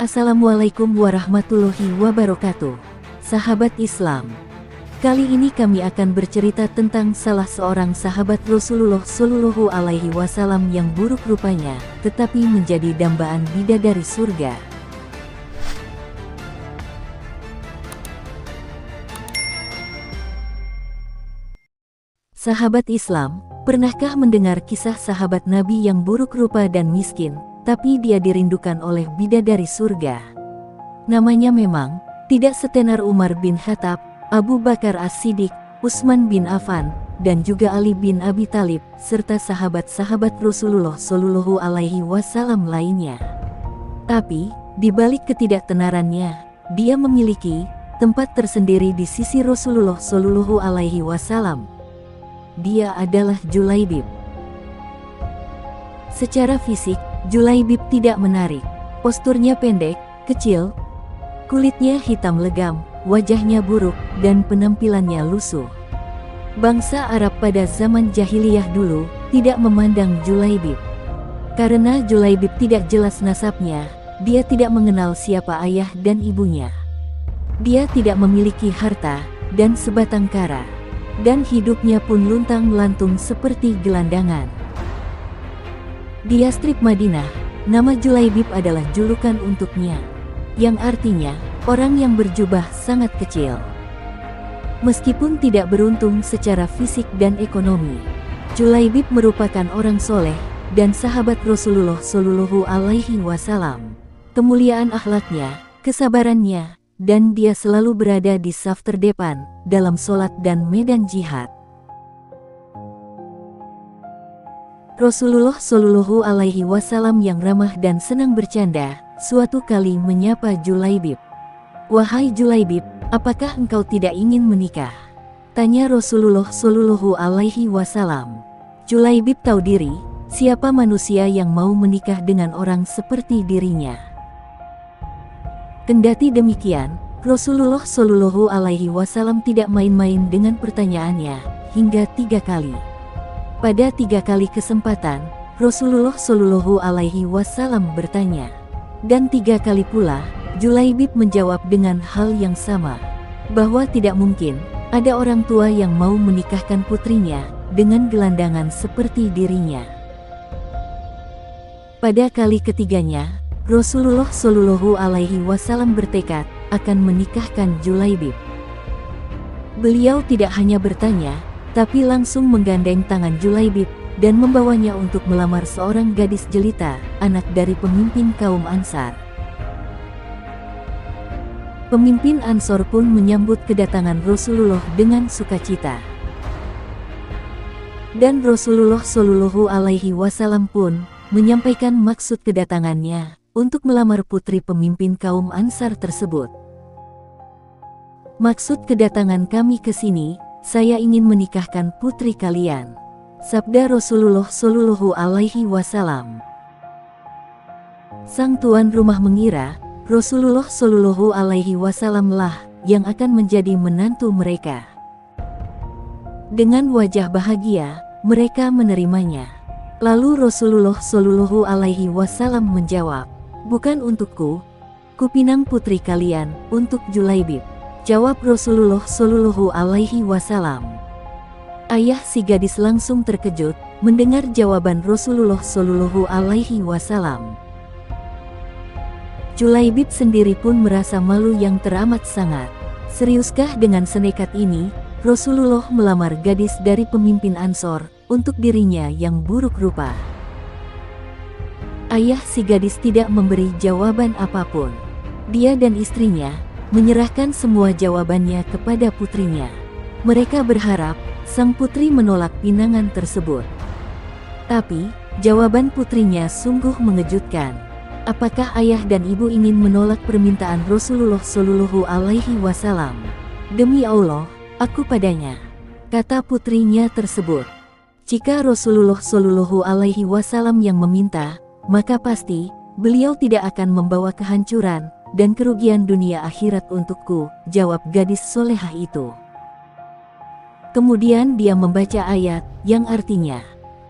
Assalamualaikum warahmatullahi wabarakatuh. Sahabat Islam, kali ini kami akan bercerita tentang salah seorang sahabat Rasulullah Shallallahu Alaihi Wasallam yang buruk rupanya, tetapi menjadi dambaan bidadari surga. Sahabat Islam, pernahkah mendengar kisah sahabat Nabi yang buruk rupa dan miskin, tapi dia dirindukan oleh bidadari surga? Namanya memang tidak setenar Umar bin Khattab, Abu Bakar As-Siddiq, Utsman bin Affan, dan juga Ali bin Abi Thalib, serta sahabat-sahabat Rasulullah Shallallahu Alaihi Wasallam lainnya. Tapi, di balik ketidaktenarannya, dia memiliki tempat tersendiri di sisi Rasulullah Shallallahu Alaihi Wasallam. Dia adalah Julaibib. Secara fisik, Julaibib tidak menarik. Posturnya pendek, kecil, kulitnya hitam legam, wajahnya buruk, dan penampilannya lusuh. Bangsa Arab pada zaman jahiliyah dulu tidak memandang Julaibib. Karena Julaibib tidak jelas nasabnya, dia tidak mengenal siapa ayah dan ibunya. Dia tidak memiliki harta dan sebatang kara, dan hidupnya pun luntang-lantung seperti gelandangan. Di Yastrib Madinah, nama Julaibib adalah julukan untuknya, yang artinya, orang yang berjubah sangat kecil. Meskipun tidak beruntung secara fisik dan ekonomi, Julaibib merupakan orang soleh dan sahabat Rasulullah Shallallahu Alaihi Wasallam. Kemuliaan akhlaknya, kesabarannya, dan dia selalu berada di saf terdepan dalam sholat dan medan jihad. Rasulullah Shallallahu Alaihi Wasallam yang ramah dan senang bercanda, suatu kali menyapa Julaibib. "Wahai Julaibib, apakah engkau tidak ingin menikah?" tanya Rasulullah Shallallahu Alaihi Wasallam. Julaibib tahu diri, siapa manusia yang mau menikah dengan orang seperti dirinya. Kendati demikian, Rasulullah Shallallahu Alaihi Wasallam tidak main-main dengan pertanyaannya, hingga 3 kali. Pada 3 kali kesempatan, Rasulullah Shallallahu Alaihi Wasallam bertanya, dan 3 kali pula Julaibib menjawab dengan hal yang sama, bahwa tidak mungkin ada orang tua yang mau menikahkan putrinya dengan gelandangan seperti dirinya. Pada kali ketiganya, Rasulullah Shallallahu Alaihi Wasallam bertekad akan menikahkan Julaibib. Beliau tidak hanya bertanya, tapi langsung menggandeng tangan Julaibib dan membawanya untuk melamar seorang gadis jelita, anak dari pemimpin kaum Ansar. Pemimpin Ansor pun menyambut kedatangan Rasulullah dengan sukacita. Dan Rasulullah Shallallahu Alaihi Wasallam pun menyampaikan maksud kedatangannya untuk melamar putri pemimpin kaum Ansar tersebut. "Maksud kedatangan kami ke sini, saya ingin menikahkan putri kalian," sabda Rasulullah Shallallahu Alaihi Wasallam. Sang tuan rumah mengira Rasulullah Shallallahu Alaihi Wasallam lah yang akan menjadi menantu mereka. Dengan wajah bahagia, mereka menerimanya. Lalu Rasulullah Shallallahu Alaihi Wasallam menjawab, "Bukan untukku, kupinang putri kalian untuk Julaibib," jawab Rasulullah Shallallahu Alaihi Wasallam. Ayah si gadis langsung terkejut mendengar jawaban Rasulullah Shallallahu Alaihi Wasallam. Julaibib sendiri pun merasa malu yang teramat sangat. Seriuskah dengan senekat ini Rasulullah melamar gadis dari pemimpin Ansor untuk dirinya yang buruk rupa? Ayah si gadis tidak memberi jawaban apapun. Dia dan istrinya menyerahkan semua jawabannya kepada putrinya. Mereka berharap sang putri menolak pinangan tersebut. Tapi, jawaban putrinya sungguh mengejutkan. "Apakah ayah dan ibu ingin menolak permintaan Rasulullah Shallallahu Alaihi Wasallam?" "Demi Allah, aku padanya," kata putrinya tersebut. "Jika Rasulullah Shallallahu Alaihi Wasallam yang meminta, maka pasti beliau tidak akan membawa kehancuran dan kerugian dunia akhirat untukku," jawab gadis solehah itu. Kemudian dia membaca ayat yang artinya,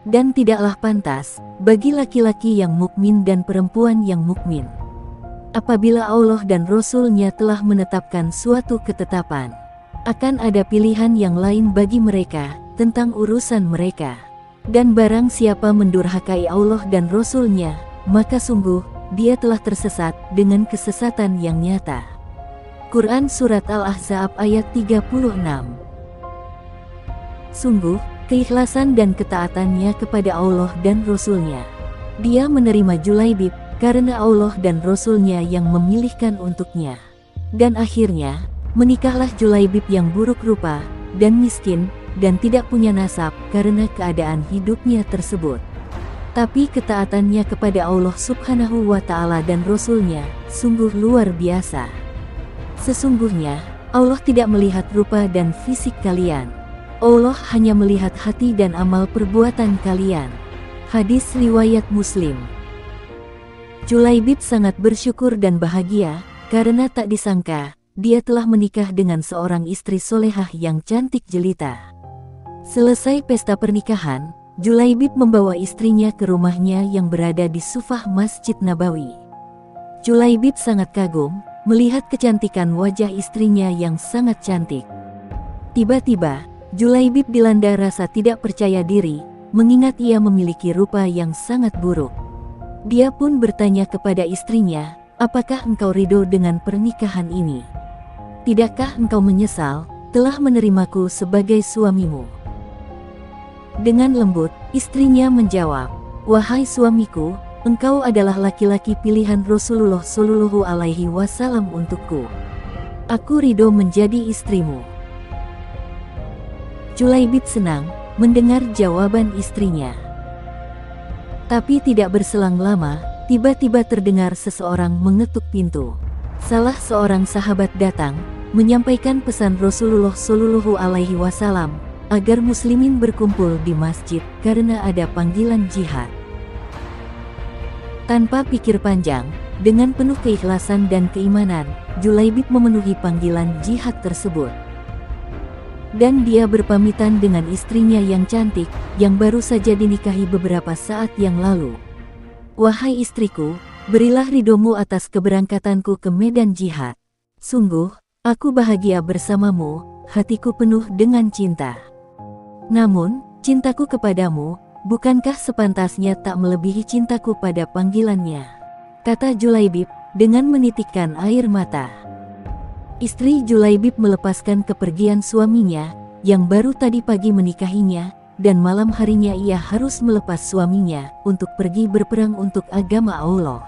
"Dan tidaklah pantas bagi laki-laki yang mukmin dan perempuan yang mukmin Apabila Allah dan Rasul-Nya telah menetapkan suatu ketetapan, akan ada pilihan yang lain bagi mereka tentang urusan mereka. Dan barang siapa mendurhakai Allah dan Rasul-Nya, maka sungguh dia telah tersesat dengan kesesatan yang nyata. Quran Surat Al-Ahzab ayat 36. Sungguh, keikhlasan dan ketaatannya kepada Allah dan Rasul-Nya. Dia menerima Julaibib karena Allah dan Rasul-Nya yang memilihkan untuknya. Dan akhirnya, menikahlah Julaibib yang buruk rupa, dan miskin, dan tidak punya nasab karena keadaan hidupnya tersebut. Tapi ketaatannya kepada Allah Subhanahu wa Ta'ala dan Rasul-Nya sungguh luar biasa. Sesungguhnya, Allah tidak melihat rupa dan fisik kalian. Allah hanya melihat hati dan amal perbuatan kalian. Hadis riwayat Muslim. Julaibib sangat bersyukur dan bahagia, karena tak disangka, dia telah menikah dengan seorang istri solehah yang cantik jelita. Selesai pesta pernikahan, Julaibib membawa istrinya ke rumahnya yang berada di Sufah Masjid Nabawi. Julaibib sangat kagum, melihat kecantikan wajah istrinya yang sangat cantik. Tiba-tiba, Julaibib dilanda rasa tidak percaya diri, mengingat ia memiliki rupa yang sangat buruk. Dia pun bertanya kepada istrinya, "Apakah engkau ridho dengan pernikahan ini? Tidakkah engkau menyesal telah menerimaku sebagai suamimu?" Dengan lembut, istrinya menjawab, "Wahai suamiku, engkau adalah laki-laki pilihan Rasulullah Shallallahu Alaihi Wasallam untukku. Aku ridho menjadi istrimu." Julaibib senang mendengar jawaban istrinya. Tapi tidak berselang lama, tiba-tiba terdengar seseorang mengetuk pintu. Salah seorang sahabat datang, menyampaikan pesan Rasulullah Shallallahu Alaihi Wasallam agar muslimin berkumpul di masjid karena ada panggilan jihad. Tanpa pikir panjang, dengan penuh keikhlasan dan keimanan, Julaibib memenuhi panggilan jihad tersebut. Dan dia berpamitan dengan istrinya yang cantik, yang baru saja dinikahi beberapa saat yang lalu. "Wahai istriku, berilah ridhomu atas keberangkatanku ke medan jihad. Sungguh, aku bahagia bersamamu, hatiku penuh dengan cinta. Namun, cintaku kepadamu, bukankah sepantasnya tak melebihi cintaku pada panggilannya?" kata Julaibib, dengan menitikkan air mata. Istri Julaibib melepaskan kepergian suaminya, yang baru tadi pagi menikahinya, dan malam harinya ia harus melepas suaminya, untuk pergi berperang untuk agama Allah.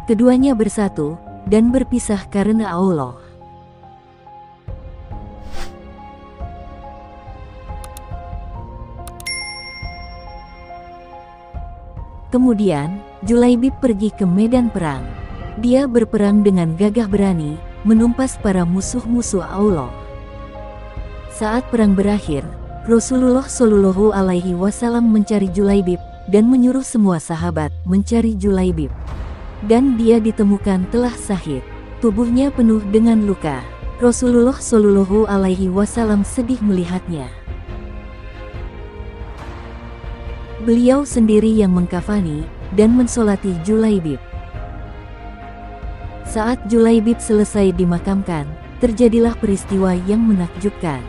Keduanya bersatu, dan berpisah karena Allah. Kemudian, Julaibib pergi ke medan perang. Dia berperang dengan gagah berani, menumpas para musuh-musuh Allah. Saat perang berakhir, Rasulullah Shallallahu Alaihi Wasallam mencari Julaibib dan menyuruh semua sahabat mencari Julaibib. Dan dia ditemukan telah syahid. Tubuhnya penuh dengan luka. Rasulullah Shallallahu Alaihi Wasallam sedih melihatnya. Beliau sendiri yang mengkafani dan mensolati Julaibib. Saat Julaibib selesai dimakamkan, terjadilah peristiwa yang menakjubkan.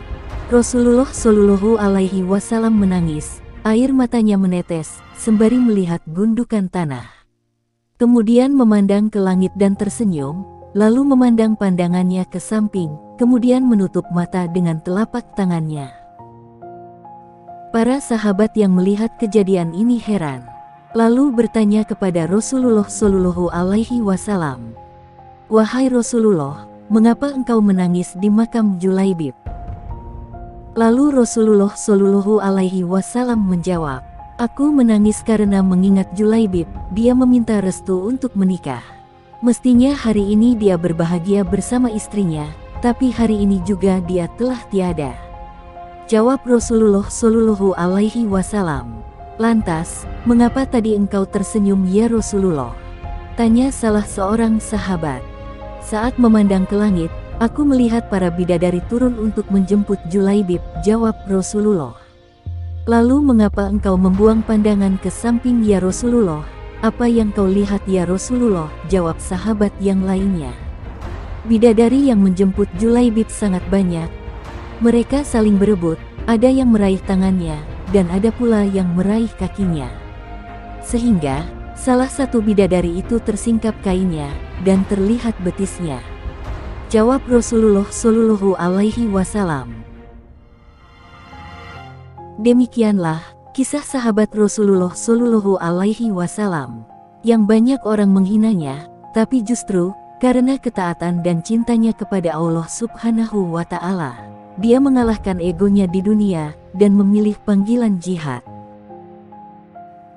Rasulullah Shallallahu Alaihi Wasallam menangis, air matanya menetes, sembari melihat gundukan tanah. Kemudian memandang ke langit dan tersenyum, lalu memandang pandangannya ke samping, kemudian menutup mata dengan telapak tangannya. Para sahabat yang melihat kejadian ini heran, lalu bertanya kepada Rasulullah Shallallahu Alaihi Wasallam, "Wahai Rasulullah, mengapa engkau menangis di makam Julaibib?" Lalu Rasulullah Shallallahu Alaihi Wasallam menjawab, "Aku menangis karena mengingat Julaibib, dia meminta restu untuk menikah. Mestinya hari ini dia berbahagia bersama istrinya, tapi hari ini juga dia telah tiada." Jawab Rasulullah Shallallahu Alaihi Wasallam, "Lantas, mengapa tadi engkau tersenyum ya Rasulullah?" tanya salah seorang sahabat. "Saat memandang ke langit, aku melihat para bidadari turun untuk menjemput Julaibib," jawab Rasulullah. "Lalu mengapa engkau membuang pandangan ke samping ya Rasulullah?" "Apa yang kau lihat ya Rasulullah?" jawab sahabat yang lainnya. Bidadari yang menjemput Julaibib sangat banyak. Mereka saling berebut, ada yang meraih tangannya, dan ada pula yang meraih kakinya. Sehingga, salah satu bidadari itu tersingkap kainnya, dan terlihat betisnya. Jawab Rasulullah Shallallahu Alaihi Wasallam. Demikianlah kisah sahabat Rasulullah Shallallahu Alaihi Wasallam, yang banyak orang menghinanya, tapi justru karena ketaatan dan cintanya kepada Allah Subhanahu wa Ta'ala, dia mengalahkan egonya di dunia dan memilih panggilan jihad.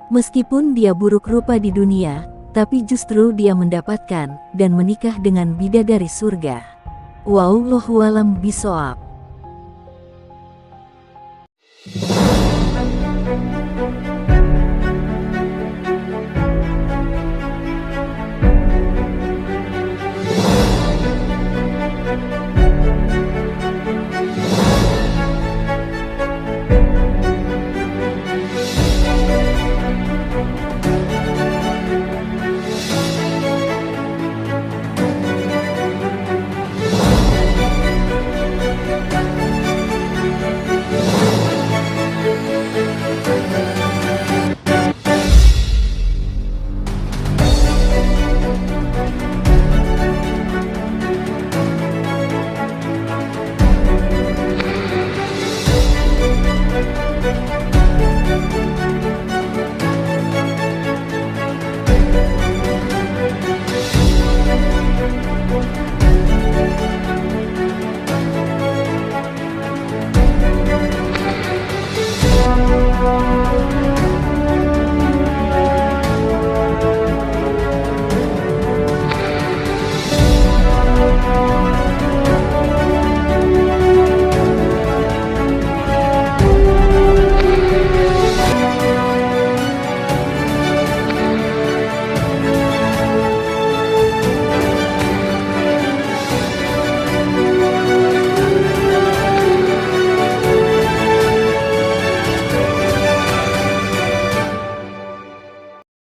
Meskipun dia buruk rupa di dunia, tapi justru dia mendapatkan dan menikah dengan bidadari surga. Wallahu a'lam bishawab.